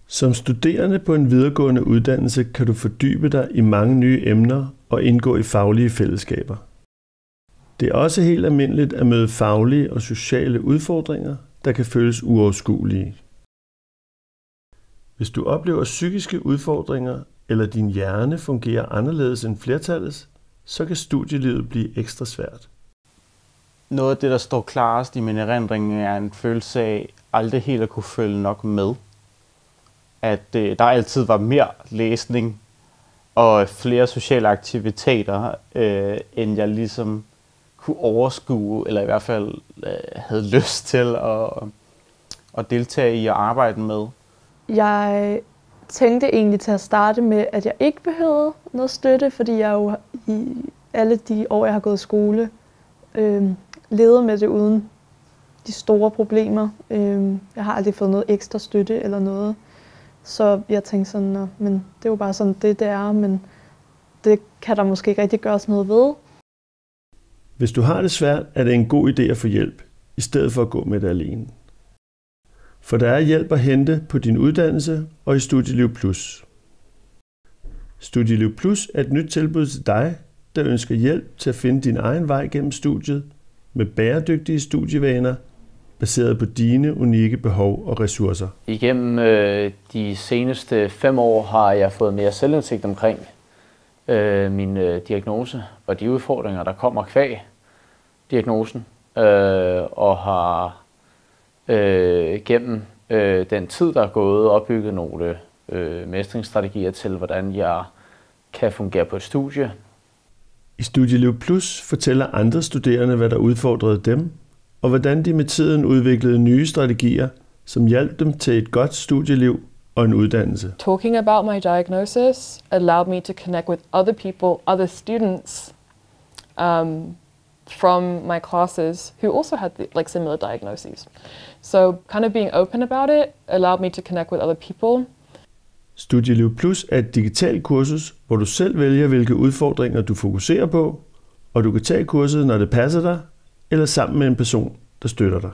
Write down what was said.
Som studerende på en videregående uddannelse kan du fordybe dig i mange nye emner og indgå i faglige fællesskaber. Det er også helt almindeligt at møde faglige og sociale udfordringer, der kan føles uoverskuelige. Hvis du oplever psykiske udfordringer, eller din hjerne fungerer anderledes end flertallets, så kan studielivet blive ekstra svært. Noget af det, der står klarest i min erindring, er en følelse af aldrig helt at kunne følge nok med. At der altid var mere læsning og flere sociale aktiviteter, end jeg ligesom kunne overskue, eller i hvert fald havde lyst til at deltage i og arbejde med. Jeg tænkte egentlig til at starte med, at jeg ikke behøvede noget støtte, fordi jeg jo i alle de år, jeg har gået i skole, levede med det uden de store problemer. Jeg har aldrig fået noget ekstra støtte eller noget. Så jeg tænkte sådan, men det er jo bare sådan, det er, men det kan der måske ikke rigtig gøres noget ved. Hvis du har det svært, er det en god idé at få hjælp, i stedet for at gå med det alene. For der er hjælp at hente på din uddannelse og i Studieliv Plus. Studieliv Plus er et nyt tilbud til dig, der ønsker hjælp til at finde din egen vej gennem studiet med bæredygtige studievaner, baseret på dine unikke behov og ressourcer. Igennem de seneste 5 år har jeg fået mere selvindsigt omkring min diagnose og de udfordringer, der kommer kvæg diagnosen, og har gennem den tid, der er gået, opbygget nogle mestringsstrategier til, hvordan jeg kan fungere på et studie. I Studieliv Plus fortæller andre studerende, hvad der udfordrede dem, og hvordan de med tiden udviklede nye strategier, som hjalp dem til et godt studieliv og en uddannelse. Talking about my diagnosis allowed me to connect with other people, other students from my classes who also had similar diagnoses. So kind of being open about it allowed me to connect with other people. Studieliv Plus er et digitalt kursus, hvor du selv vælger, hvilke udfordringer du fokuserer på, og du kan tage kurset, når det passer dig, eller sammen med en person, der støtter dig.